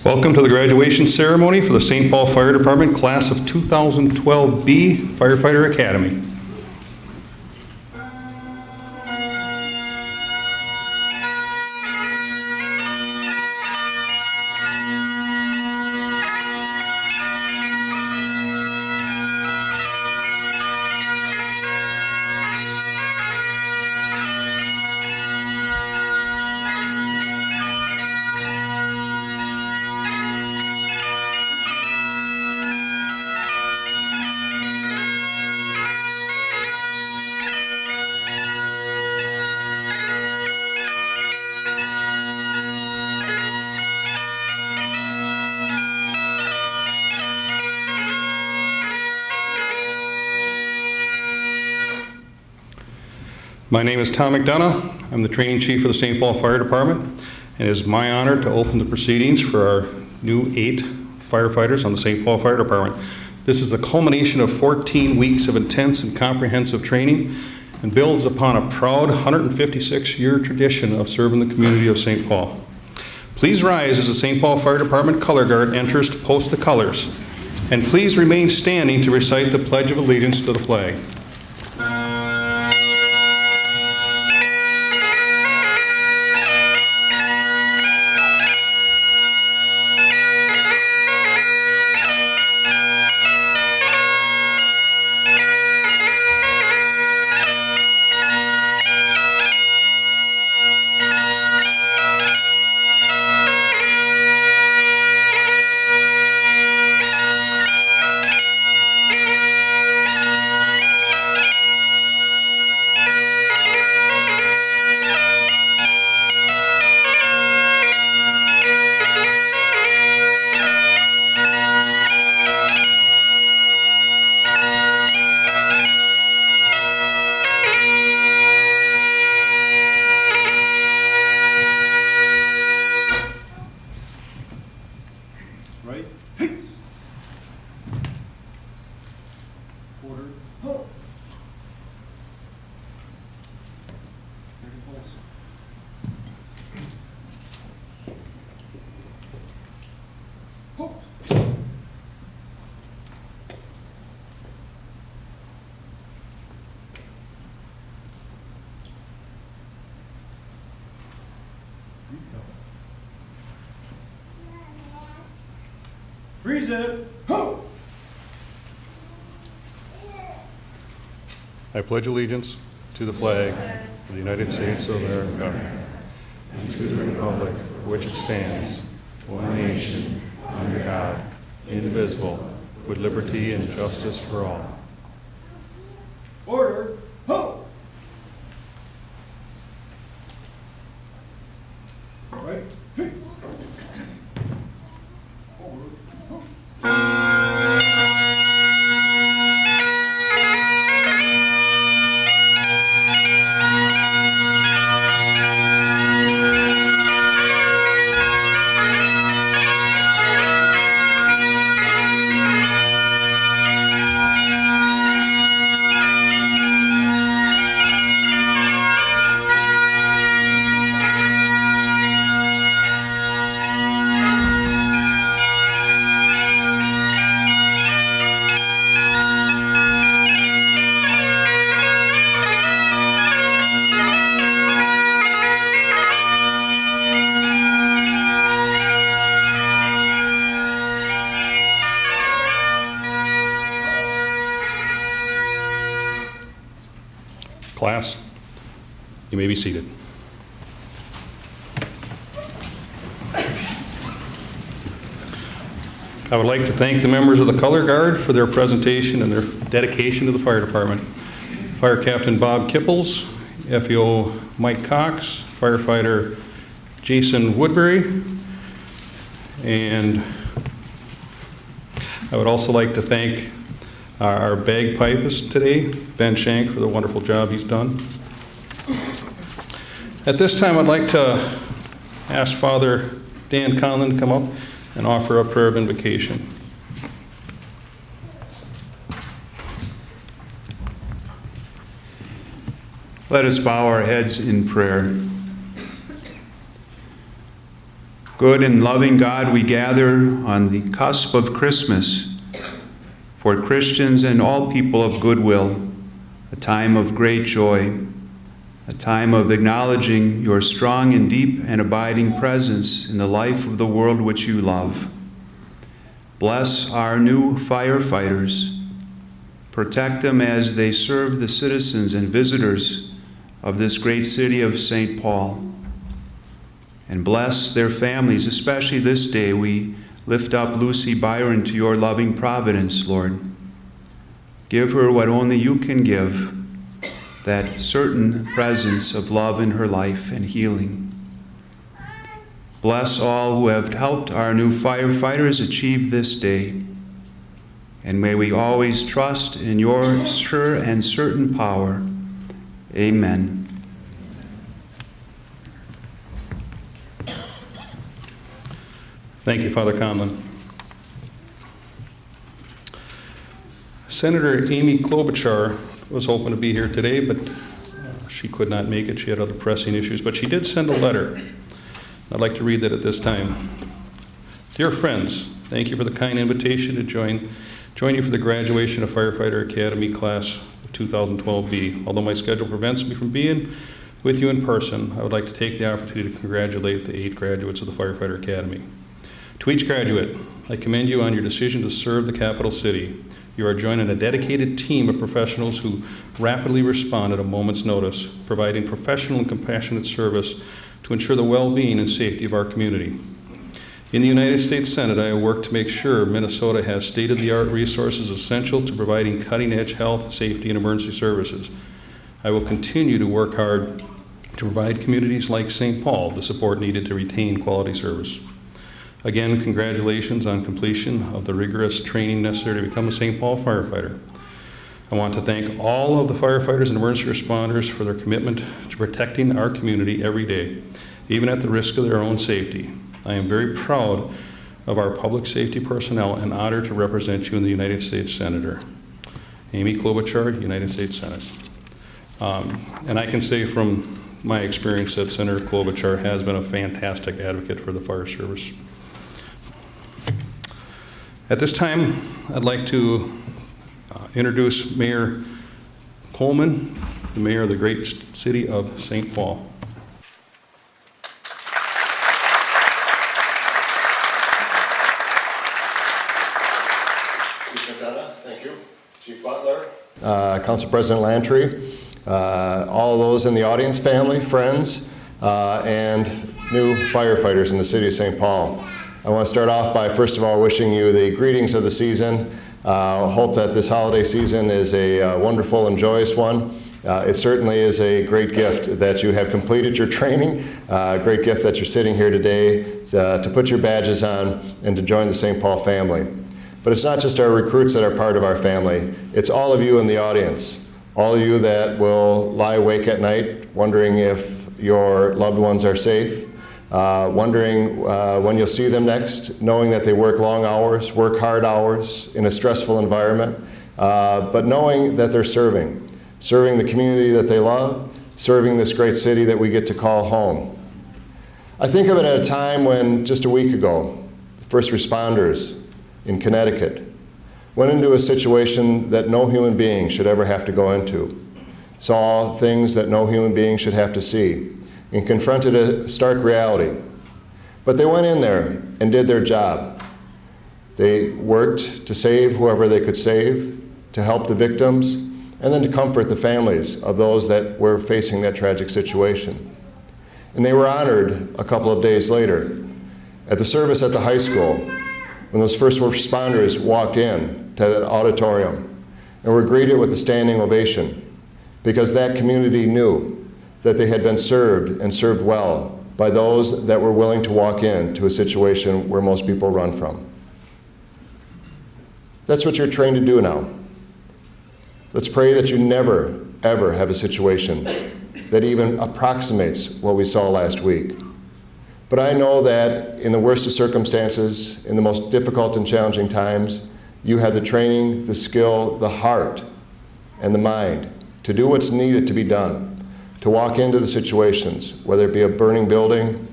Welcome to the graduation ceremony for the St. Paul Fire Department Class of 2012B Firefighter Academy. My name is Tom McDonough. I'm the training chief for the St. Paul Fire Department, and it is my honor to open the proceedings for our new 8 firefighters on the St. Paul Fire Department. This is a culmination of 14 weeks of intense and comprehensive training and builds upon a proud 156-year tradition of serving the community of St. Paul. Please rise as the St. Paul Fire Department Color Guard enters to post the colors, and please remain standing to recite the Pledge of Allegiance to the flag. Right? Order. Ho! Ho! Freeze it! Ho! I pledge allegiance to the flag of the United States of America and to the republic for which it stands, one nation, under God, indivisible, with liberty and justice for all. Order! Ho! Right? Hey. Class, you may be seated. I would like to thank the members of the Color Guard for their presentation and their dedication to the fire department. Fire Captain Bob Kipples, FEO Mike Cox, firefighter Jason Woodbury, and I would also like to thank our bagpipist today, Ben Shank, for the wonderful job he's done. At this time, I'd like to ask Father Dan Conlon to come up and offer a prayer of invocation. Let us bow our heads in prayer. Good and loving God, we gather on the cusp of Christmas for Christians and all people of goodwill, a time of great joy, a time of acknowledging your strong and deep and abiding presence in the life of the world which you love. Bless our new firefighters. Protect them as they serve the citizens and visitors of this great city of St. Paul. And bless their families, especially this day. We lift up Lucy Byron to your loving providence, Lord. Give her what only you can give, that certain presence of love in her life and healing. Bless all who have helped our new firefighters achieve this day. And may we always trust in your sure and certain power. Amen. Thank you, Father Conlon. Senator Amy Klobuchar was hoping to be here today, but she could not make it. She had other pressing issues, but she did send a letter. I'd like to read that at this time. Dear friends, thank you for the kind invitation to join you for the graduation of Firefighter Academy Class 2012B. Although my schedule prevents me from being with you in person, I would like to take the opportunity to congratulate the 8 graduates of the Firefighter Academy. To each graduate, I commend you on your decision to serve the capital city. You are joining a dedicated team of professionals who rapidly respond at a moment's notice, providing professional and compassionate service to ensure the well-being and safety of our community. In the United States Senate, I work to make sure Minnesota has state-of-the-art resources essential to providing cutting-edge health, safety, and emergency services. I will continue to work hard to provide communities like St. Paul the support needed to retain quality service. Again, congratulations on completion of the rigorous training necessary to become a St. Paul firefighter. I want to thank all of the firefighters and emergency responders for their commitment to protecting our community every day, even at the risk of their own safety. I am very proud of our public safety personnel and honored to represent you in the United States Senator. Amy Klobuchar, United States Senate. And I can say from my experience that Senator Klobuchar has been a fantastic advocate for the fire service. At this time, I'd like to introduce Mayor Coleman, the mayor of the great city of St. Paul. Chief McDonough, thank you. Chief Butler, Council President Lantry, all those in the audience, family, friends, and new firefighters in the city of St. Paul. I want to start off by, first of all, wishing you the greetings of the season. Hope that this holiday season is a wonderful and joyous one. It certainly is a great gift that you have completed your training, a great gift that you're sitting here today to put your badges on and to join the St. Paul family. But it's not just our recruits that are part of our family, it's all of you in the audience, all of you that will lie awake at night wondering if your loved ones are safe, wondering when you'll see them next, knowing that they work long hours, work hard hours in a stressful environment, but knowing that they're serving the community that they love, serving this great city that we get to call home. I think of it at a time when, just a week ago, first responders in Connecticut went into a situation that no human being should ever have to go into, saw things that no human being should have to see, and confronted a stark reality. But they went in there and did their job. They worked to save whoever they could save, to help the victims, and then to comfort the families of those that were facing that tragic situation. And they were honored a couple of days later at the service at the high school when those first responders walked in to that auditorium and were greeted with a standing ovation because that community knew that they had been served and served well by those that were willing to walk into a situation where most people run from. That's what you're trained to do now. Let's pray that you never, ever have a situation that even approximates what we saw last week. But I know that in the worst of circumstances, in the most difficult and challenging times, you have the training, the skill, the heart, and the mind to do what's needed to be done, to walk into the situations, whether it be a burning building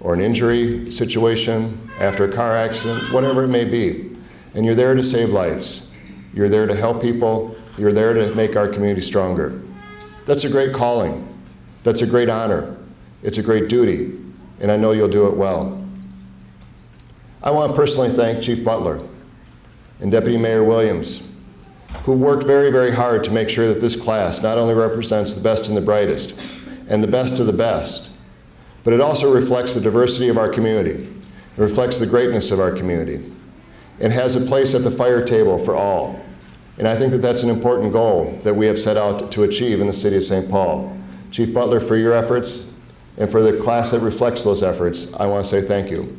or an injury situation, after a car accident, whatever it may be. And you're there to save lives. You're there to help people. You're there to make our community stronger. That's a great calling. That's a great honor. It's a great duty, and I know you'll do it well. I want to personally thank Chief Butler and Deputy Mayor Williams, who worked very, very hard to make sure that this class not only represents the best and the brightest and the best of the best, but it also reflects the diversity of our community. It reflects the greatness of our community. It has a place at the fire table for all. And I think that that's an important goal that we have set out to achieve in the city of St. Paul. Chief Butler, for your efforts and for the class that reflects those efforts, I want to say thank you.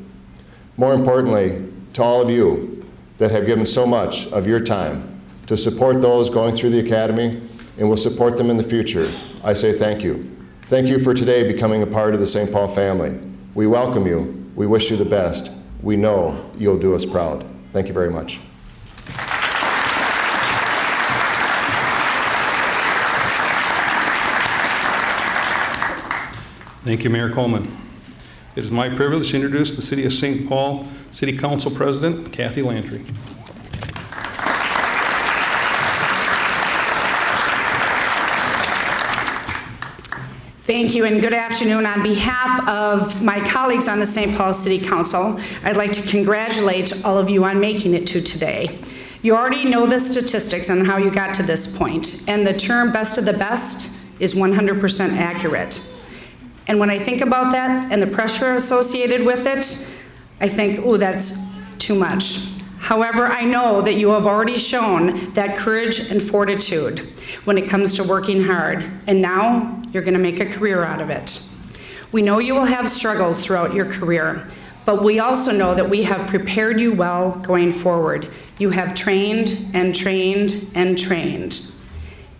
More importantly, to all of you that have given so much of your time to support those going through the academy and will support them in the future, I say thank you. Thank you for today becoming a part of the St. Paul family. We welcome you. We wish you the best. We know you'll do us proud. Thank you very much. Thank you, Mayor Coleman. It is my privilege to introduce the City of St. Paul City Council President, Kathy Lantry. Thank you and good afternoon. On behalf of my colleagues on the St. Paul City Council, I'd like to congratulate all of you on making it to today. You already know the statistics on how you got to this point, and the term best of the best is 100% accurate. And when I think about that and the pressure associated with it, I think, oh, that's too much. However, I know that you have already shown that courage and fortitude when it comes to working hard, and now you're going to make a career out of it. We know you will have struggles throughout your career, but we also know that we have prepared you well going forward. You have trained and trained and trained.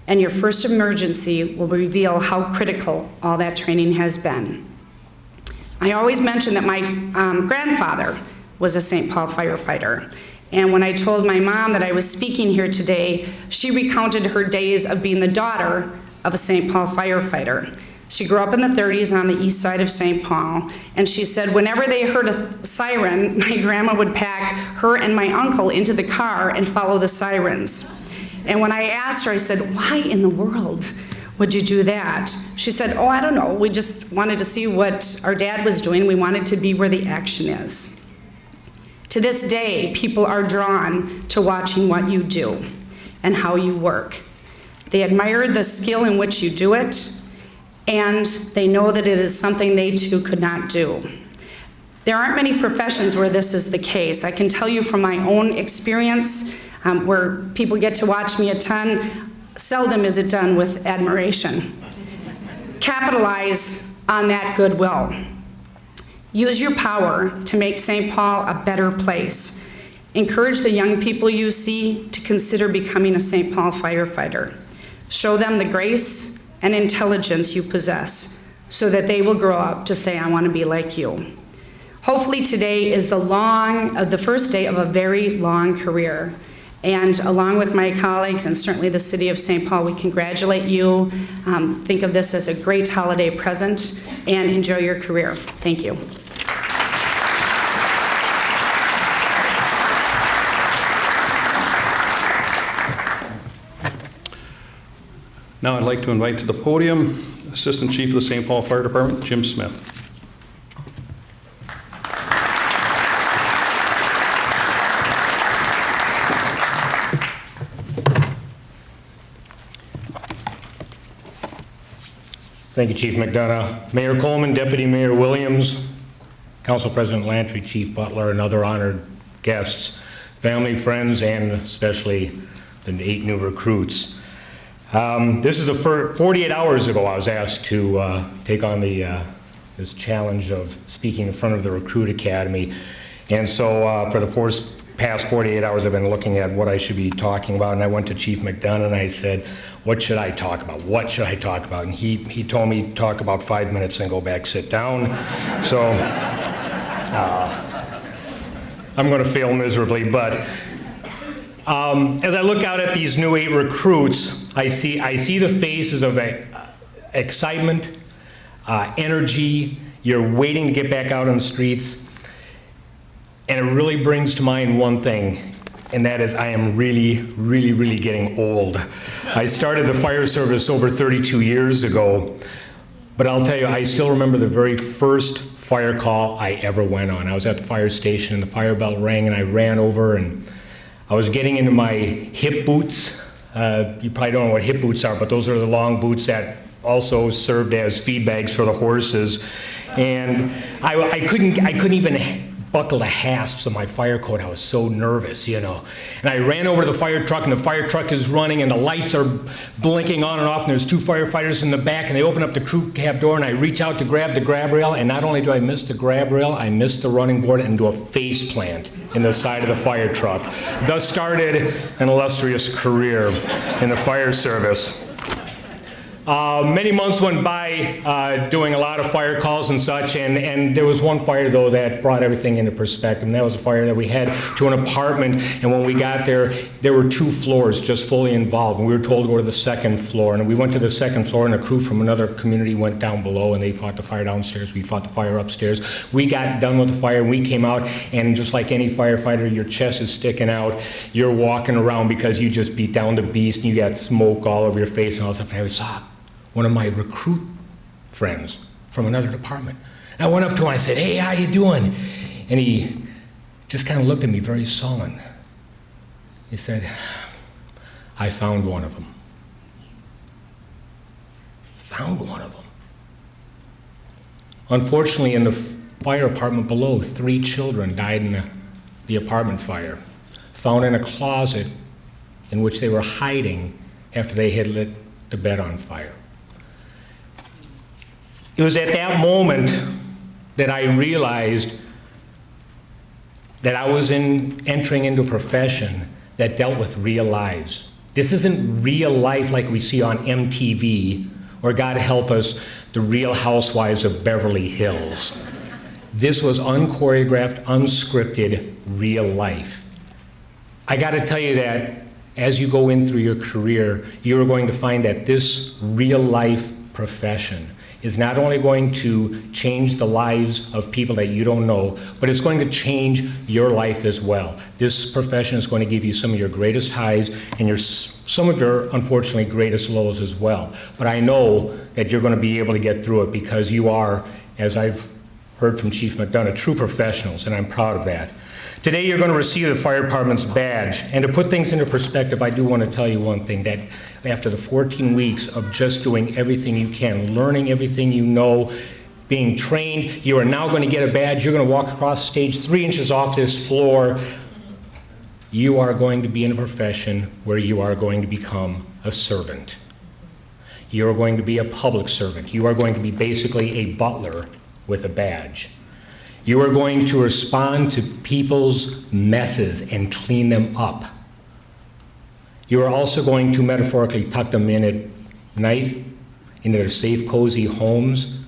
And your first emergency will reveal how critical all that training has been. I always mention that my grandfather was a St. Paul firefighter. And when I told my mom that I was speaking here today, she recounted her days of being the daughter of a St. Paul firefighter. She grew up in the 30s on the east side of St. Paul, and she said whenever they heard a siren, my grandma would pack her and my uncle into the car and follow the sirens. And when I asked her, I said, why in the world would you do that? She said, oh, I don't know. We just wanted to see what our dad was doing. We wanted to be where the action is. To this day, people are drawn to watching what you do and how you work. They admire the skill in which you do it, and they know that it is something they too could not do. There aren't many professions where this is the case. I can tell you from my own experience, where people get to watch me a ton, seldom is it done with admiration. Capitalize on that goodwill. Use your power to make St. Paul a better place. Encourage the young people you see to consider becoming a St. Paul firefighter. Show them the grace and intelligence you possess so that they will grow up to say, I want to be like you. Hopefully today is the first day of a very long career. And along with my colleagues and certainly the City of St. Paul, we congratulate you. Think of this as a great holiday present and enjoy your career. Thank you. Now I'd like to invite to the podium Assistant Chief of the St. Paul Fire Department, Jim Smith. Thank you, Chief McDonough. Mayor Coleman, Deputy Mayor Williams, Council President Lantry, Chief Butler, and other honored guests, family, friends, and especially the 8 new recruits. This is 48 hours ago I was asked to take on this challenge of speaking in front of the Recruit Academy. And so for the past 48 hours I've been looking at what I should be talking about, and I went to Chief McDonough and I said, what should I talk about? What should I talk about? And he told me talk about 5 minutes and go back, sit down. So I'm going to fail miserably, but as I look out at these new 8 recruits, I see the faces of excitement, energy, You're waiting to get back out on the streets. And it really brings to mind one thing, and that is I am really, really, really getting old. I started the fire service over 32 years ago, but I'll tell you, I still remember the very first fire call I ever went on. I was at the fire station and the fire bell rang and I ran over and I was getting into my hip boots. You probably don't know what hip boots are, but those are the long boots that also served as feed bags for the horses. And I couldn't even buckle the hasps of my fire coat. I was so nervous, you know. And I ran over to the fire truck, and the fire truck is running, and the lights are blinking on and off, and there's two firefighters in the back, and they open up the crew cab door, and I reach out to grab the grab rail, and not only do I miss the grab rail, I miss the running board and do a face plant in the side of the fire truck. Thus started an illustrious career in the fire service. Many months went by doing a lot of fire calls and such, and there was one fire, though, that brought everything into perspective, and that was a fire that we had to an apartment, and when we got there, there were 2 floors just fully involved, and we were told to go to the 2nd floor, and we went to the 2nd floor, and a crew from another community went down below, and they fought the fire downstairs, we fought the fire upstairs. We got done with the fire, and we came out, and just like any firefighter, your chest is sticking out, you're walking around because you just beat down the beast, and you got smoke all over your face and all that stuff, and I saw one of my recruit friends from another department. I went up to him and I said, "Hey, how you doing?" And he just kind of looked at me very sullen. He said, "I found one of them." Found one of them. Unfortunately, in the fire apartment below, 3 children died in the apartment fire, found in a closet in which they were hiding after they had lit the bed on fire. It was at that moment that I realized that I was entering into a profession that dealt with real lives. This isn't real life like we see on MTV, or God help us, the Real Housewives of Beverly Hills. This was unchoreographed, unscripted, real life. I gotta tell you that as you go in through your career, you are going to find that this real life profession is not only going to change the lives of people that you don't know, but it's going to change your life as well. This profession is going to give you some of your greatest highs and some of your, unfortunately, greatest lows as well. But I know that you're going to be able to get through it because you are, as I've heard from Chief McDonough, true professionals, and I'm proud of that. Today you're going to receive the fire department's badge. And to put things into perspective, I do want to tell you one thing, that after the 14 weeks of just doing everything you can, learning everything you know, being trained, you are now going to get a badge. You're going to walk across stage 3 inches off this floor. You are going to be in a profession where you are going to become a servant. You are going to be a public servant. You are going to be basically a butler with a badge. You are going to respond to people's messes and clean them up. You are also going to metaphorically tuck them in at night into their safe, cozy homes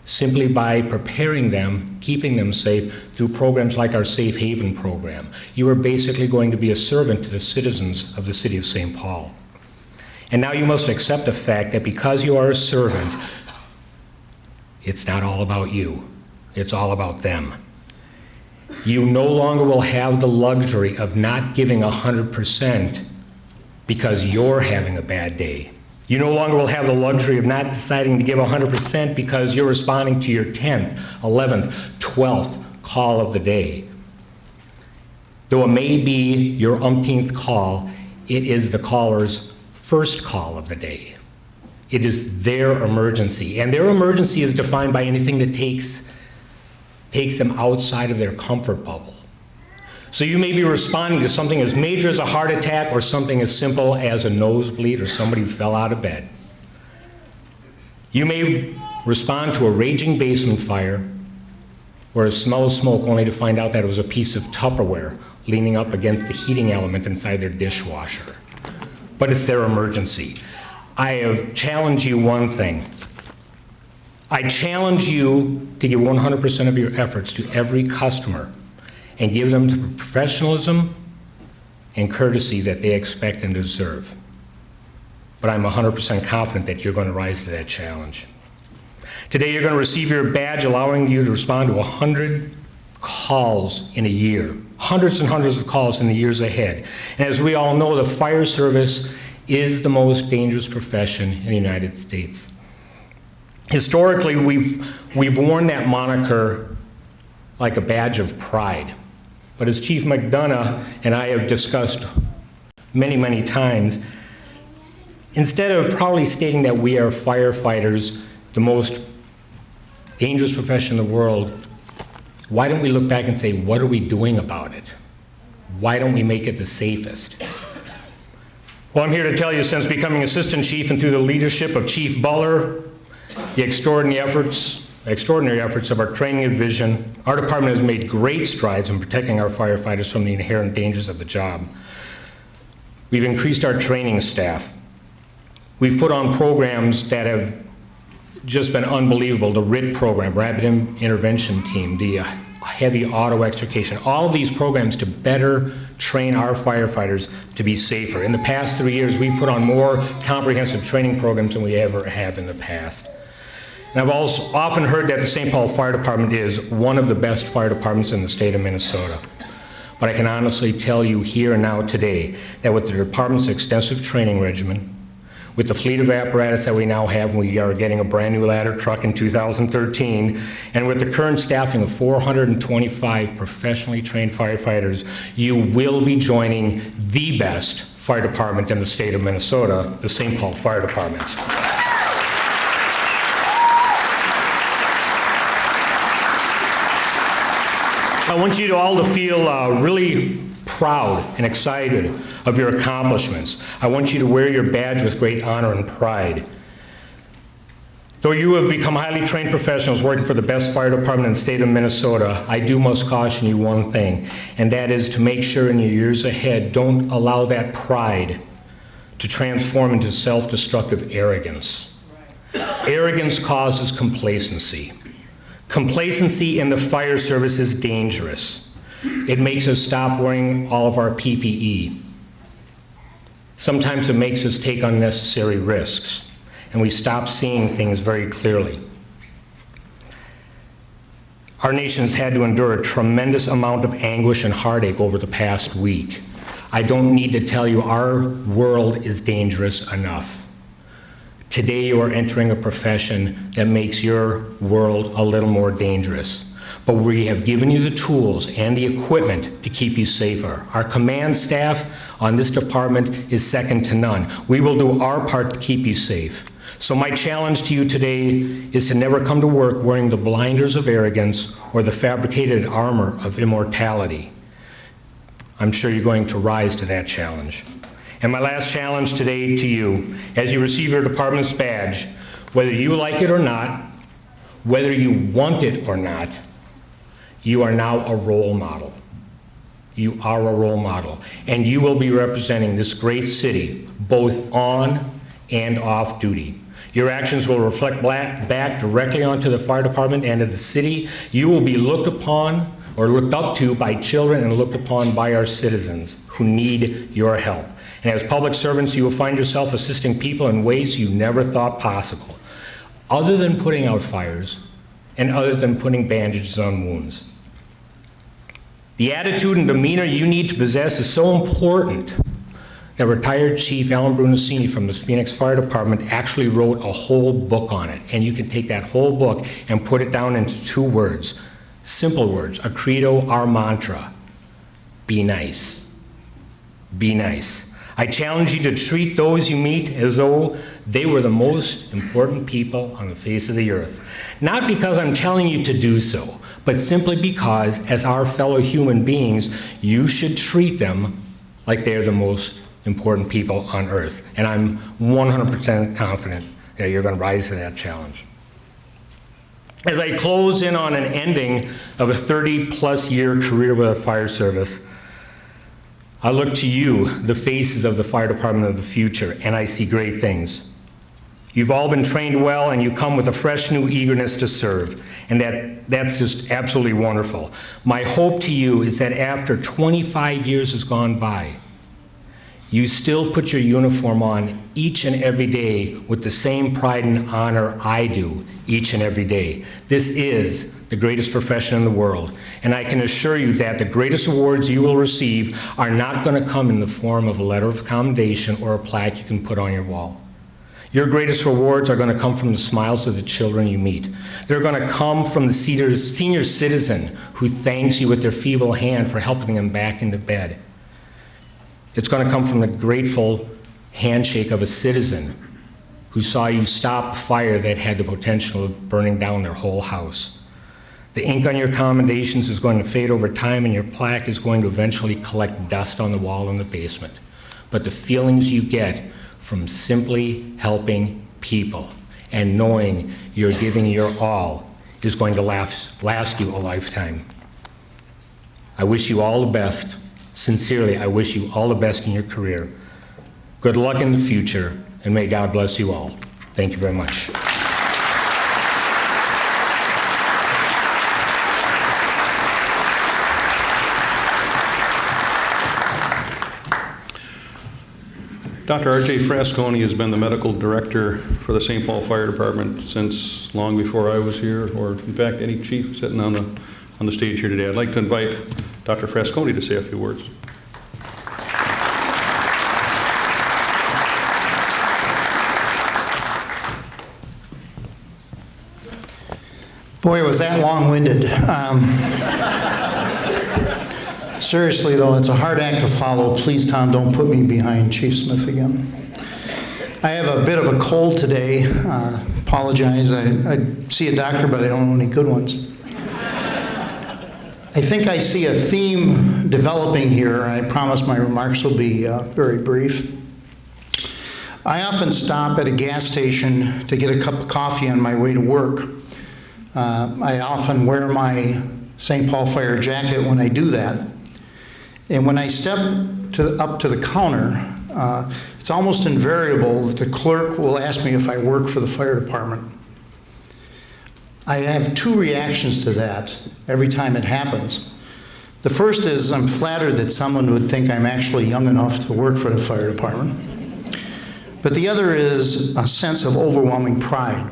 simply by preparing them, keeping them safe through programs like our Safe Haven program. You are basically going to be a servant to the citizens of the city of St. Paul. And now you must accept the fact that because you are a servant, it's not all about you. It's all about them. You no longer will have the luxury of not giving 100% because you're having a bad day. You no longer will have the luxury of not deciding to give 100% because you're responding to your 10th, 11th, 12th call of the day. Though it may be your umpteenth call, it is the caller's first call of the day. It is their emergency, and their emergency is defined by anything that takes them outside of their comfort bubble. So you may be responding to something as major as a heart attack or something as simple as a nosebleed or somebody who fell out of bed. You may respond to a raging basement fire or a smell of smoke only to find out that it was a piece of Tupperware leaning up against the heating element inside their dishwasher. But it's their emergency. I have challenged you one thing. I challenge you to give 100% of your efforts to every customer and give them the professionalism and courtesy that they expect and deserve. But I'm 100% confident that you're going to rise to that challenge. Today, you're going to receive your badge, allowing you to respond to 100 calls in a year, hundreds and hundreds of calls in the years ahead. And as we all know, the fire service is the most dangerous profession in the United States. Historically, we've worn that moniker like a badge of pride. But as Chief McDonough and I have discussed many, many times, instead of proudly stating that we are firefighters, the most dangerous profession in the world, why don't we look back and say, what are we doing about it? Why don't we make it the safest? Well, I'm here to tell you, since becoming Assistant Chief and through the leadership of Chief Butler, the extraordinary efforts of our training division, our department has made great strides in protecting our firefighters from the inherent dangers of the job. We've increased our training staff. We've put on programs that have just been unbelievable. The RIT program, Rapid Intervention Team, the heavy auto extrication, all of these programs to better train our firefighters to be safer. In the past 3 years, we've put on more comprehensive training programs than we ever have in the past. And I've also often heard that the St. Paul Fire Department is one of the best fire departments in the state of Minnesota. But I can honestly tell you here and now today that with the department's extensive training regimen, with the fleet of apparatus that we now have, we are getting a brand new ladder truck in 2013, and with the current staffing of 425 professionally trained firefighters, you will be joining the best fire department in the state of Minnesota, the St. Paul Fire Department. I want you all to feel really proud and excited of your accomplishments. I want you to wear your badge with great honor and pride. Though you have become highly trained professionals working for the best fire department in the state of Minnesota, I must caution you one thing, and that is to make sure in your years ahead, don't allow that pride to transform into self-destructive arrogance. Arrogance causes complacency. Complacency in the fire service is dangerous. It makes us stop wearing all of our PPE. Sometimes it makes us take unnecessary risks, and we stop seeing things very clearly. Our nation's had to endure a tremendous amount of anguish and heartache over the past week. I don't need to tell you our world is dangerous enough. Today you are entering a profession that makes your world a little more dangerous. But we have given you the tools and the equipment to keep you safer. Our command staff on this department is second to none. We will do our part to keep you safe. So my challenge to you today is to never come to work wearing the blinders of arrogance or the fabricated armor of immortality. I'm sure you're going to rise to that challenge. And my last challenge today to you, as you receive your department's badge, whether you like it or not, whether you want it or not, you are now a role model. You are a role model. And you will be representing this great city, both on and off duty. Your actions will reflect back directly onto the fire department and to the city. You will be looked upon or looked up to by children and looked upon by our citizens who need your help. And as public servants, you will find yourself assisting people in ways you never thought possible, other than putting out fires and other than putting bandages on wounds. The attitude and demeanor you need to possess is so important that retired Chief Alan Brunacini from the Phoenix Fire Department actually wrote a whole book on it. And you can take that whole book and put it down into 2 words, simple words, a credo, our mantra: be nice. Be nice. I challenge you to treat those you meet as though they were the most important people on the face of the earth. Not because I'm telling you to do so, but simply because, as our fellow human beings, you should treat them like they're the most important people on earth. And I'm 100% confident that you're going to rise to that challenge. As I close in on an ending of a 30-plus year career with the fire service, I look to you, the faces of the fire department of the future, and I see great things. You've all been trained well, and you come with a fresh new eagerness to serve, and that's just absolutely wonderful. My hope to you is that after 25 years has gone by, You still put your uniform on each and every day with the same pride and honor I do each and every day. This is the greatest profession in the world, and I can assure you that the greatest awards you will receive are not going to come in the form of a letter of commendation or a plaque you can put on your wall. Your greatest rewards are going to come from the smiles of the children you meet. They're going to come from the senior citizen who thanks you with their feeble hand for helping them back into bed. It's going to come from the grateful handshake of a citizen who saw you stop a fire that had the potential of burning down their whole house. The ink on your commendations is going to fade over time, and your plaque is going to eventually collect dust on the wall in the basement. But the feelings you get from simply helping people and knowing you're giving your all is going to last you a lifetime. I wish you all the best. Sincerely, I wish you all the best in your career. Good luck in the future, and may God bless you all. Thank you very much. Dr. R.J. Frasconi has been the medical director for the St. Paul Fire Department since long before I was here, or in fact, any chief sitting on the stage here today. I'd like to invite Dr. Frasconi to say a few words. Boy, was that long-winded. Seriously, though, it's a hard act to follow. Please, Tom, don't put me behind Chief Smith again. I have a bit of a cold today. Apologize. I see a doctor, but I don't know any good ones. I think I see a theme developing here. I promise my remarks will be very brief. I often stop at a gas station to get a cup of coffee on my way to work. I often wear my St. Paul Fire jacket when I do that. And when I step up to the counter, it's almost invariable that the clerk will ask me if I work for the fire department. I have two reactions to that every time it happens. The first is I'm flattered that someone would think I'm actually young enough to work for the fire department. But the other is a sense of overwhelming pride.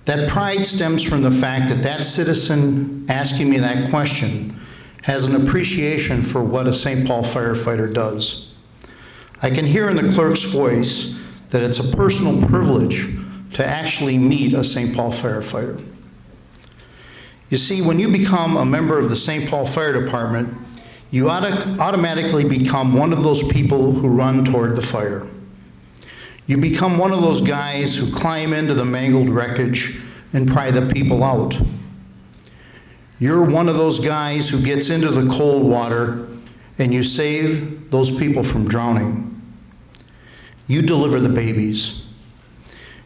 That pride stems from the fact that that citizen asking me that question has an appreciation for what a St. Paul firefighter does. I can hear in the clerk's voice that it's a personal privilege to actually meet a St. Paul firefighter. You see, when you become a member of the St. Paul Fire Department, you automatically become one of those people who run toward the fire. You become one of those guys who climb into the mangled wreckage and pry the people out. You're one of those guys who gets into the cold water and you save those people from drowning. You deliver the babies.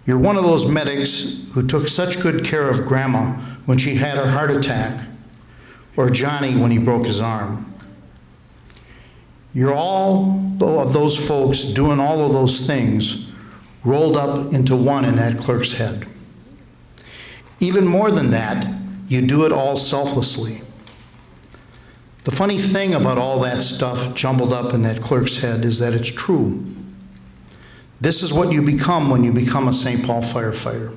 You're one of those medics who took such good care of Grandma when she had her heart attack, or Johnny when he broke his arm. You're all of those folks doing all of those things rolled up into one in that clerk's head. Even more than that, you do it all selflessly. The funny thing about all that stuff jumbled up in that clerk's head is that it's true. This is what you become when you become a St. Paul firefighter.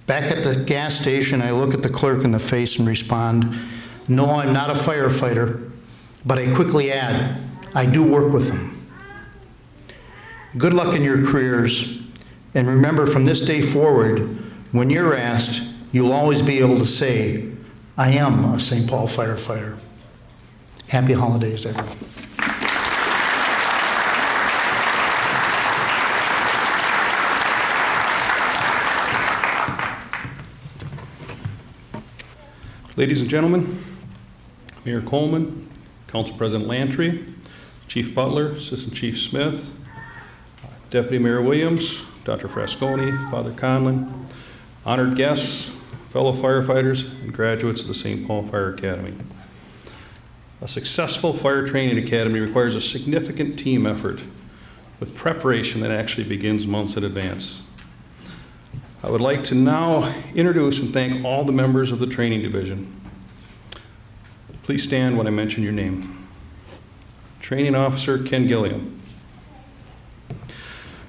Back at the gas station, I look at the clerk in the face and respond, "No, I'm not a firefighter," but I quickly add, "I do work with them." Good luck in your careers, and remember from this day forward, when you're asked, you'll always be able to say, "I am a St. Paul firefighter." Happy holidays, everyone. Ladies and gentlemen, Mayor Coleman, Council President Lantry, Chief Butler, Assistant Chief Smith, Deputy Mayor Williams, Dr. Frasconi, Father Conlon, honored guests, fellow firefighters, and graduates of the St. Paul Fire Academy. A successful fire training academy requires a significant team effort with preparation that actually begins months in advance. I would like to now introduce and thank all the members of the training division. Please stand when I mention your name. Training Officer Ken Gilliam.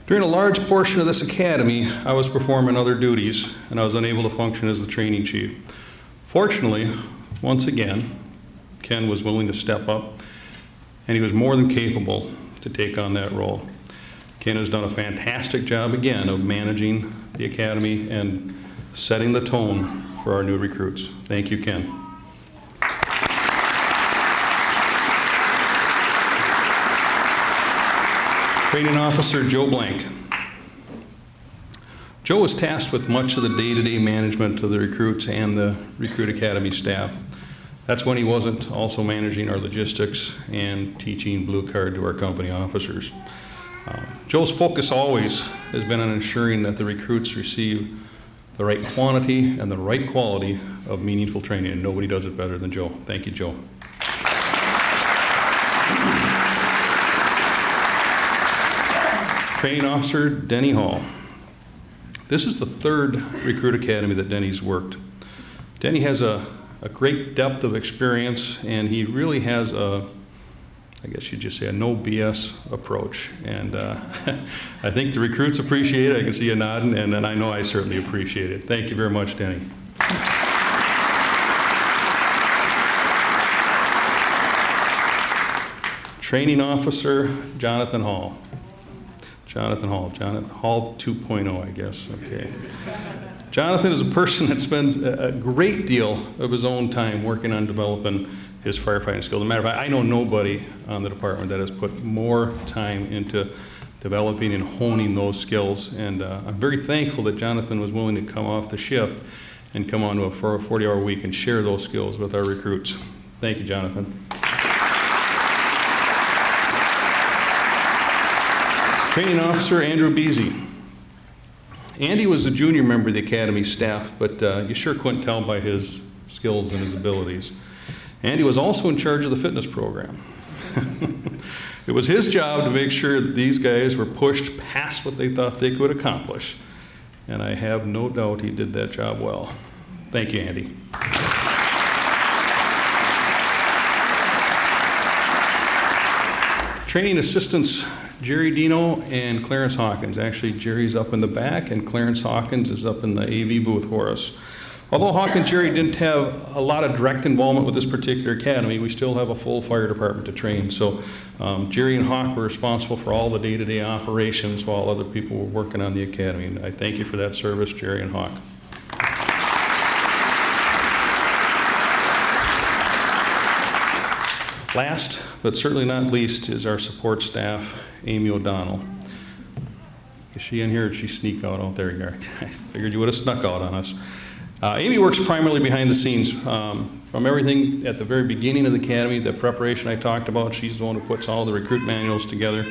During a large portion of this academy, I was performing other duties and I was unable to function as the training chief. Fortunately, once again, Ken was willing to step up and he was more than capable to take on that role. Ken has done a fantastic job again of managing the academy and setting the tone for our new recruits. Thank you, Ken. Training Officer Joe Blank. Joe was tasked with much of the day-to-day management of the recruits and the Recruit Academy staff. That's when he wasn't also managing our logistics and teaching Blue Card to our company officers. Joe's focus always has been on ensuring that the recruits receive the right quantity and the right quality of meaningful training, and nobody does it better than Joe. Thank you, Joe. Training Officer Denny Hall. This is the third Recruit Academy that Denny's worked. Denny has a great depth of experience, and he really has a, I guess you'd just say, a no BS approach. And I think the recruits appreciate it. I can see you nodding, and I know I certainly appreciate it. Thank you very much, Denny. Training Officer Jonathan Hall. Jonathan Hall 2.0, I guess, okay. Jonathan is a person that spends a great deal of his own time working on developing his firefighting skills. As a matter of fact, I know nobody on the department that has put more time into developing and honing those skills. And I'm very thankful that Jonathan was willing to come off the shift and come on to a 40-hour week and share those skills with our recruits. Thank you, Jonathan. Training Officer Andrew Beasy. Andy was a junior member of the Academy staff, but you sure couldn't tell by his skills and his abilities. Andy was also in charge of the fitness program. It was his job to make sure that these guys were pushed past what they thought they could accomplish. And I have no doubt he did that job well. Thank you, Andy. Training Assistants Jerry Dino and Clarence Hawkins. Actually, Jerry's up in the back and Clarence Hawkins is up in the AV booth for us. Although Hawk and Jerry didn't have a lot of direct involvement with this particular academy, we still have a full fire department to train. So Jerry and Hawk were responsible for all the day-to-day operations while other people were working on the academy. And I thank you for that service, Jerry and Hawk. Last, but certainly not least, is our support staff, Amy O'Donnell. Is she in here or did she sneak out? Oh, there you are. I figured you would have snuck out on us. Amy works primarily behind the scenes. From everything at the very beginning of the academy, the preparation I talked about, she's the one who puts all the recruit manuals together.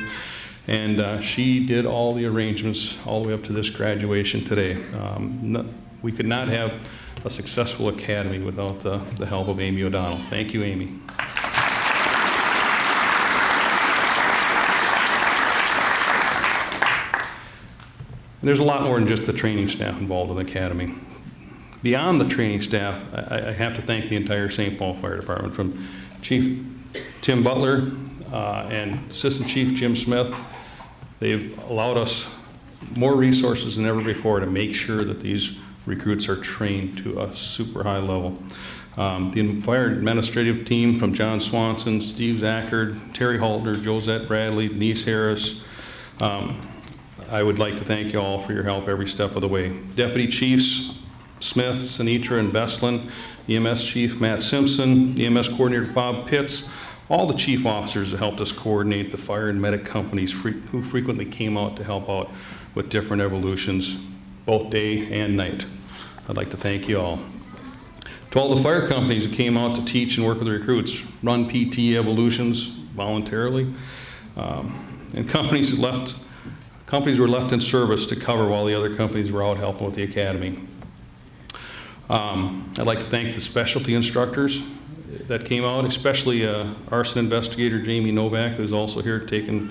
And she did all the arrangements all the way up to this graduation today. We could not have a successful academy without the help of Amy O'Donnell. Thank you, Amy. And there's a lot more than just the training staff involved in the academy. Beyond the training staff, I have to thank the entire St. Paul Fire Department, from Chief Tim Butler and Assistant Chief Jim Smith. They've allowed us more resources than ever before to make sure that these recruits are trained to a super high level. The fire administrative team, from John Swanson, Steve Zachard, Terry Haltner, Josette Bradley, Denise Harris, I would like to thank you all for your help every step of the way. Deputy Chiefs Smith, Sinitra, and Bestlin, EMS Chief Matt Simpson, EMS Coordinator Bob Pitts, all the chief officers that helped us coordinate the fire and medic companies who frequently came out to help out with different evolutions, both day and night. I'd like to thank you all. To all the fire companies who came out to teach and work with the recruits, run PT evolutions voluntarily, and companies were left in service to cover while the other companies were out helping with the academy. I'd like to thank the specialty instructors that came out, especially arson investigator Jamie Novak, who's also here taking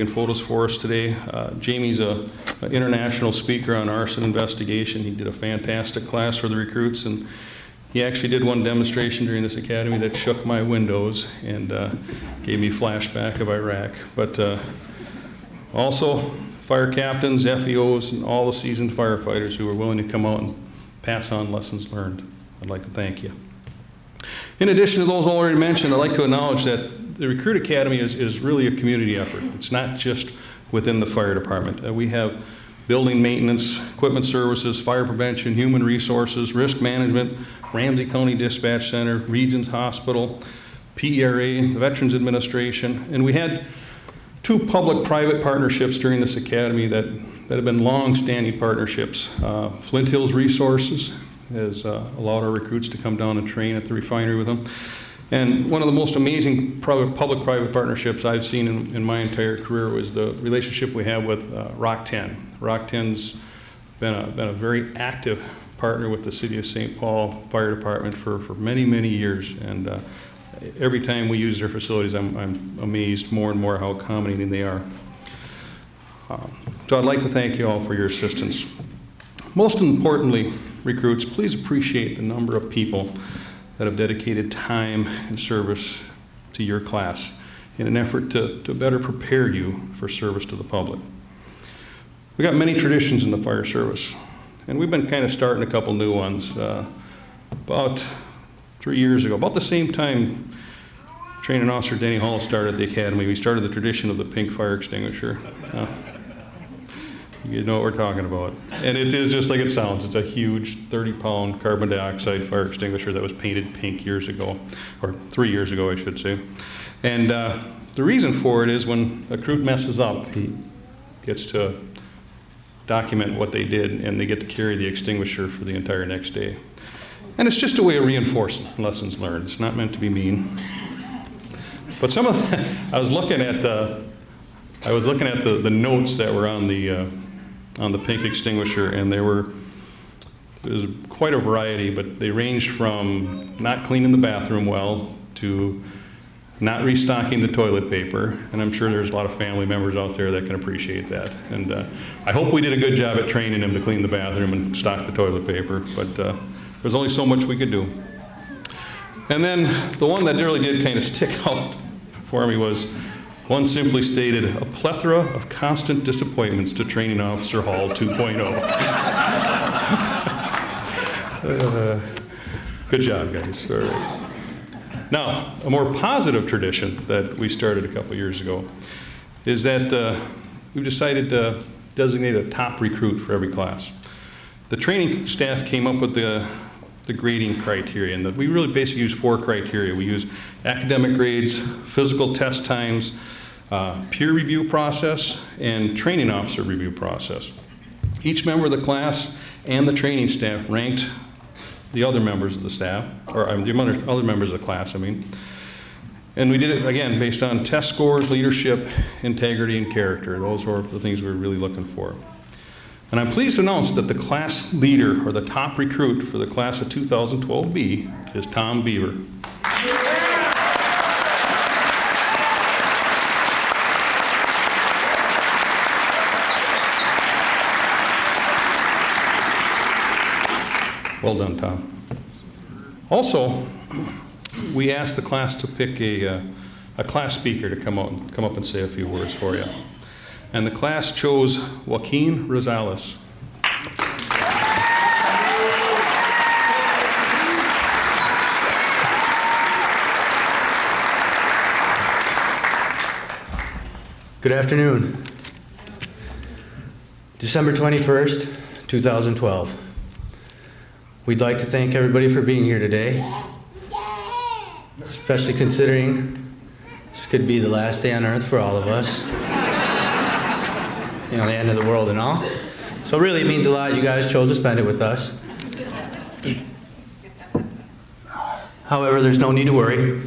photos for us today. Jamie's an international speaker on arson investigation. He did a fantastic class for the recruits, and He actually did one demonstration during this academy that shook my windows and gave me flashback of Iraq. But also, fire captains, FEOs, and all the seasoned firefighters who were willing to come out and pass on lessons learned. I'd like to thank you. In addition to those already mentioned, I'd like to acknowledge that the Recruit Academy is really a community effort. It's not just within the fire department. We have building maintenance, equipment services, fire prevention, human resources, risk management, Ramsey County Dispatch Center, Regions Hospital, PERA, the Veterans Administration, and we had 2 public-private partnerships during this academy that have been long-standing partnerships. Flint Hills Resources has allowed our recruits to come down and train at the refinery with them. And one of the most amazing public-private partnerships I've seen in my entire career was the relationship we have with Rock 10. Rock 10's been a very active partner with the City of St. Paul Fire Department for many, many years. And every time we use their facilities, I'm amazed more and more how accommodating they are. So I'd like to thank you all for your assistance. Most importantly, recruits, please appreciate the number of people that have dedicated time and service to your class in an effort to better prepare you for service to the public. We got many traditions in the fire service, and we've been kind of starting a couple new ones. About 3 years ago, about the same time Training Officer Denny Hall started the academy, we started the tradition of the pink fire extinguisher. You know what we're talking about. And it is just like it sounds. It's a huge 30-pound carbon dioxide fire extinguisher that was painted pink years ago, or 3 years ago, I should say. And the reason for it is when a recruit messes up, he gets to document what they did, and they get to carry the extinguisher for the entire next day. And it's just a way of reinforcing lessons learned. It's not meant to be mean. But some of the, I was looking at the notes that were on the pink extinguisher, and there was quite a variety, but they ranged from not cleaning the bathroom well to not restocking the toilet paper, and I'm sure there's a lot of family members out there that can appreciate that. And I hope we did a good job at training them to clean the bathroom and stock the toilet paper, but there's only so much we could do. And then the one that really did kind of stick out for me was one simply stated, a plethora of constant disappointments to Training Officer Hall 2.0. Good job, guys. All right. Now, a more positive tradition that we started a couple years ago is that we've decided to designate a top recruit for every class. The training staff came up with the grading criteria, and we really basically use 4 criteria. We use academic grades, physical test times, peer review process, and training officer review process. Each member of the class and the training staff ranked the other members of the staff, or the other members of the class, I mean. And we did it, again, based on test scores, leadership, integrity, and character. Those were the things we were really looking for. And I'm pleased to announce that the class leader, or the top recruit for the class of 2012B, is Tom Beaver. Well done, Tom. Also, we asked the class to pick a class speaker to come up and say a few words for you. And the class chose Joaquin Rosales. Good afternoon. December 21st, 2012. We'd like to thank everybody for being here today, especially considering this could be the last day on earth for all of us. You know, the end of the world and all. So really it means a lot you guys chose to spend it with us. However, there's no need to worry,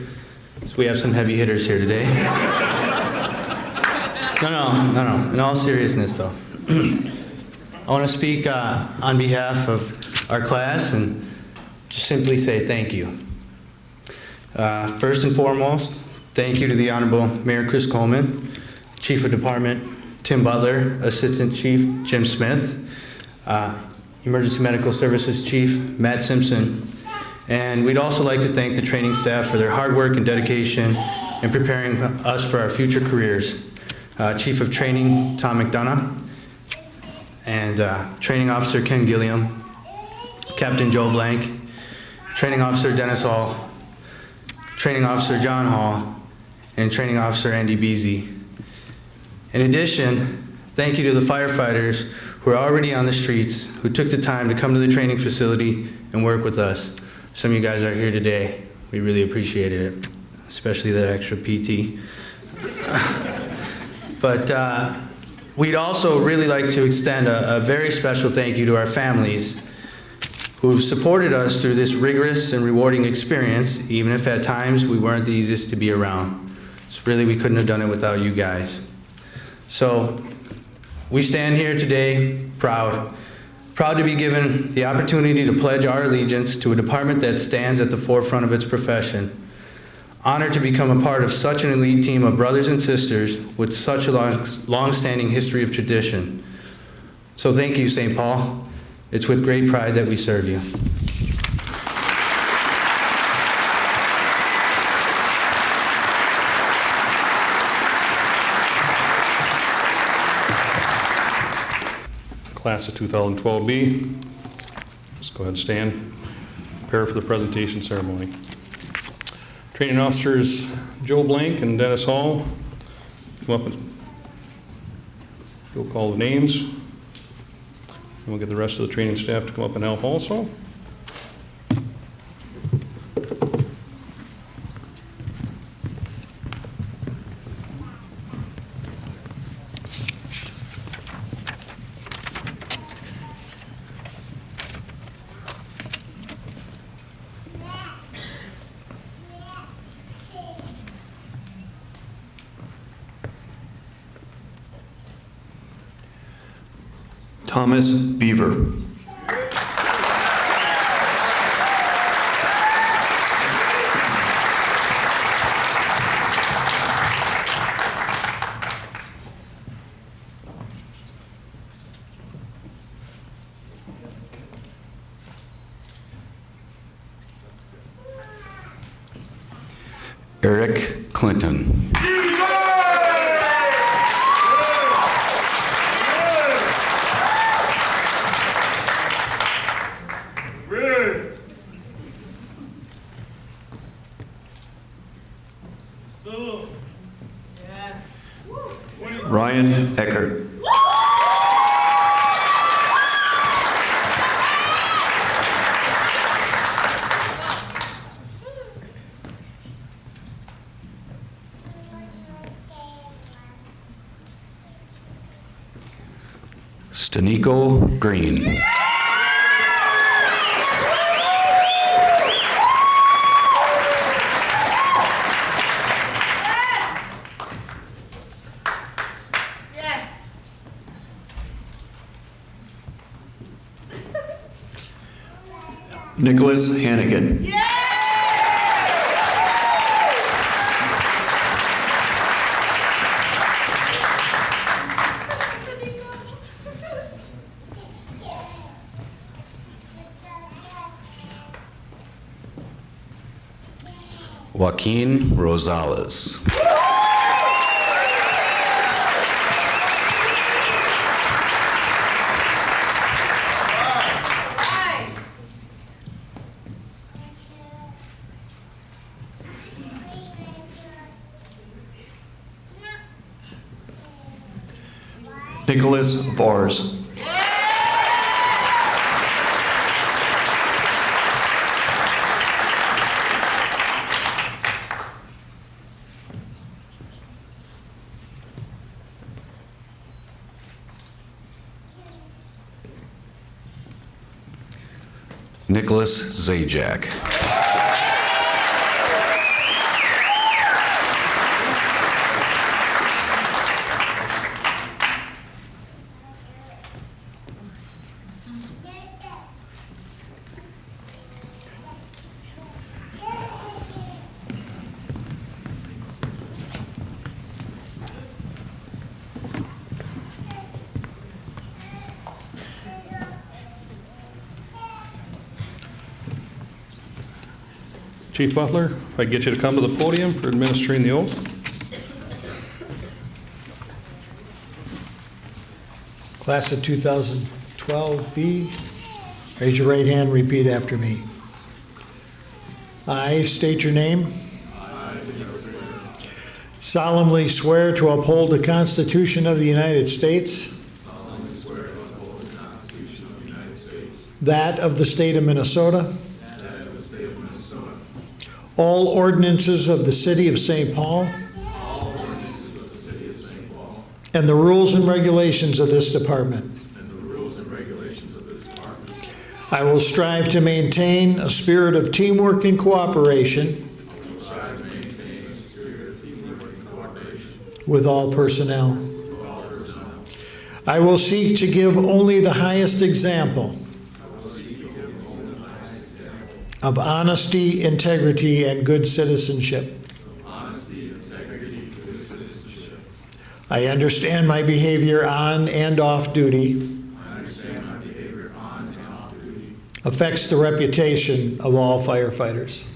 because we have some heavy hitters here today. No. In all seriousness, though. I want to speak on behalf of our class and just simply say thank you. First and foremost, thank you to the Honorable Mayor Chris Coleman, Chief of Department Tim Butler, Assistant Chief Jim Smith, Emergency Medical Services Chief Matt Simpson, And we'd also like to thank the training staff for their hard work and dedication in preparing us for our future careers. Chief of Training Tom McDonough, and Training Officer Ken Gilliam, Captain Joe Blank, Training Officer Dennis Hall, Training Officer John Hall, and Training Officer Andy Beasy. In addition, thank you to the firefighters who are already on the streets, who took the time to come to the training facility and work with us. Some of you guys are here today. We really appreciated it, especially that extra PT. But we'd also really like to extend a very special thank you to our families who've supported us through this rigorous and rewarding experience, even if at times we weren't the easiest to be around. So really, we couldn't have done it without you guys. So we stand here today proud to be given the opportunity to pledge our allegiance to a department that stands at the forefront of its profession. Honored to become a part of such an elite team of brothers and sisters with such a long-standing history of tradition. So thank you, St. Paul. It's with great pride that we serve you. Class of 2012B, just go ahead and stand. Prepare for the presentation ceremony. Training officers Joe Blank and Dennis Hall, come up and we'll call the names. And we'll get the rest of the training staff to come up and help also. Thomas Beaver. Eric Clinton. Ryan Eckert. Stanico Green. Nicholas Hannigan. Joaquin Rosales. Nicholas Vars. Nicholas Zajac. Chief Butler, if I get you to come to the podium for administering the oath. Class of 2012B, raise your right hand, repeat after me. I state your name. Solemnly swear to uphold the Constitution of the United States. That of the state of Minnesota. All ordinances of the city of St. Paul. And the rules and regulations of this department. I will strive to maintain a spirit of teamwork and cooperation with all personnel. I will seek to give only the highest example of honesty, integrity, and good citizenship. I understand my behavior on and off duty affects the reputation of all firefighters.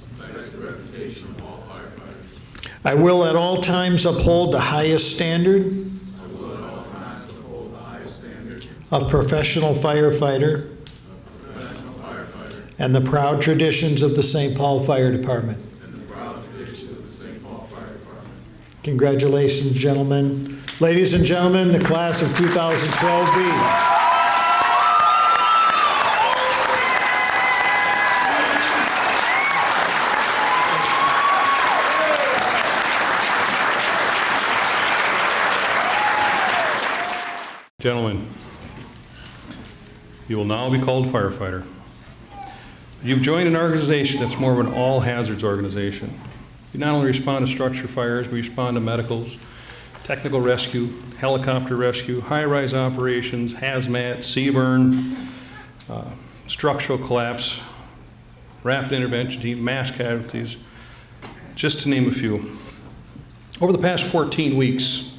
I will at all times uphold the highest standard of professional firefighter and the proud traditions of the St. Paul Fire Department. Congratulations, gentlemen. Ladies and gentlemen, the class of 2012B. Gentlemen, you will now be called firefighter. You've joined an organization that's more of an all hazards organization. You not only respond to structure fires, we respond to medicals, technical rescue, helicopter rescue, high-rise operations, hazmat, CBRN, structural collapse, rapid intervention team, mass casualties, just to name a few. Over the past 14 weeks,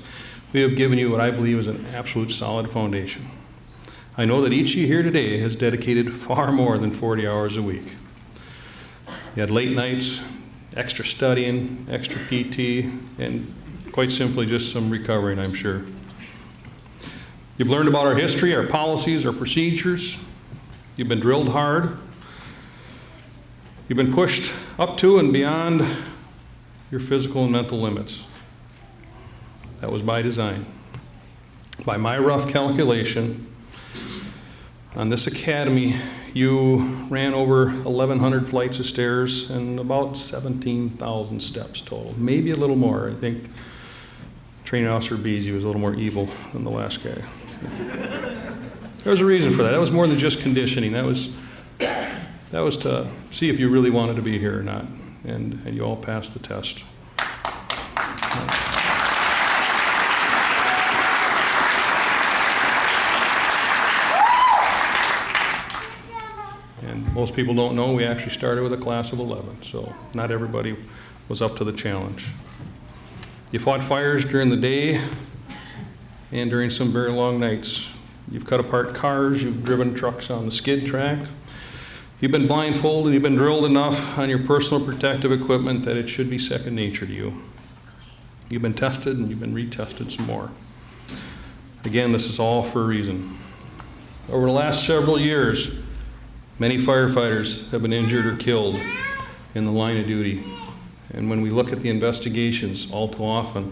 we have given you what I believe is an absolute solid foundation. I know that each of you here today has dedicated far more than 40 hours a week. You had late nights, extra studying, extra PT, and quite simply just some recovering, I'm sure. You've learned about our history, our policies, our procedures. You've been drilled hard. You've been pushed up to and beyond your physical and mental limits. That was by design. By my rough calculation, on this academy, you ran over 1,100 flights of stairs and about 17,000 steps total, maybe a little more. I think Training Officer Beasy was a little more evil than the last guy. There was a reason for that. That was more than just conditioning. That was to see if you really wanted to be here or not, and you all passed the test. Most people don't know we actually started with a class of 11, so not everybody was up to the challenge. You fought fires during the day and during some very long nights. You've cut apart cars, you've driven trucks on the skid track. You've been blindfolded, you've been drilled enough on your personal protective equipment that it should be second nature to you. You've been tested and you've been retested some more. Again, this is all for a reason. Over the last several years, many firefighters have been injured or killed in the line of duty. And when we look at the investigations, all too often,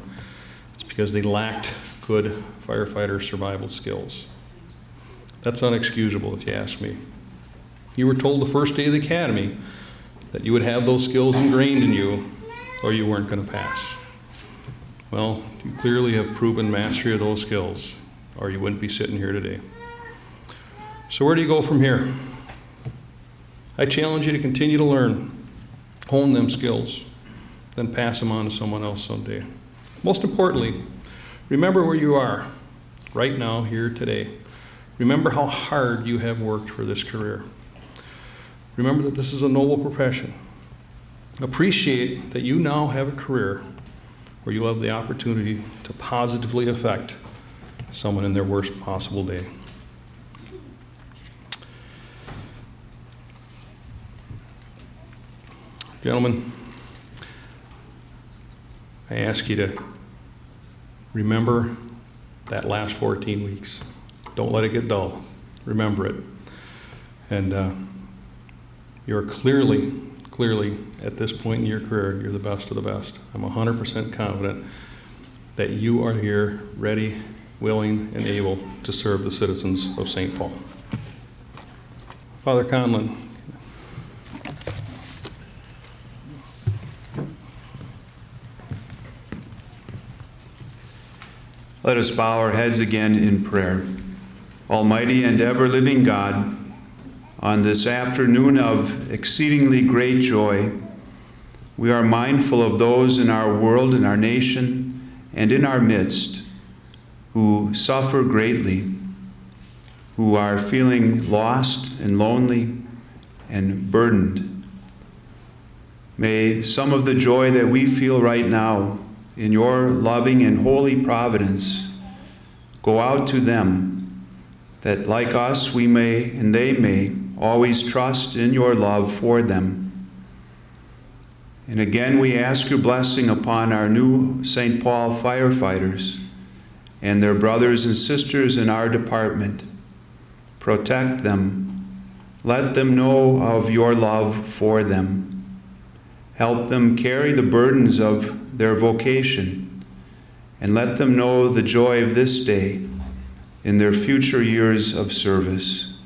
it's because they lacked good firefighter survival skills. That's unexcusable if you ask me. You were told the first day of the academy that you would have those skills ingrained in you or you weren't going to pass. Well, you clearly have proven mastery of those skills or you wouldn't be sitting here today. So where do you go from here? I challenge you to continue to learn, hone them skills, then pass them on to someone else someday. Most importantly, remember where you are right now, here today. Remember how hard you have worked for this career. Remember that this is a noble profession. Appreciate that you now have a career where you have the opportunity to positively affect someone in their worst possible day. Gentlemen, I ask you to remember that last 14 weeks. Don't let it get dull. Remember it. And you're clearly at this point in your career, you're the best of the best. I'm 100% confident that you are here ready, willing, and able to serve the citizens of St. Paul. Father Conlon. Let us bow our heads again in prayer. Almighty and ever-living God, on this afternoon of exceedingly great joy, we are mindful of those in our world, in our nation, and in our midst who suffer greatly, who are feeling lost and lonely and burdened. May some of the joy that we feel right now in your loving and holy providence go out to them, that like us we may and they may always trust in your love for them. And again we ask your blessing upon our new St. Paul firefighters and their brothers and sisters in our department. Protect them. Let them know of your love for them. Help them carry the burdens of their vocation, and let them know the joy of this day in their future years of service.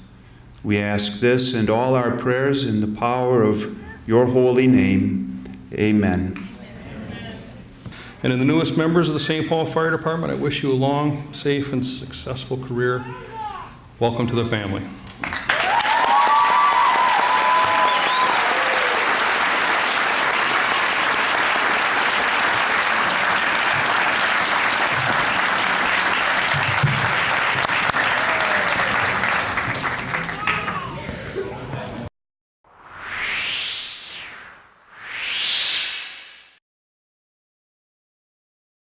We ask this and all our prayers in the power of your holy name. Amen. And in the newest members of the St. Paul Fire Department, I wish you a long, safe, and successful career. Welcome to the family.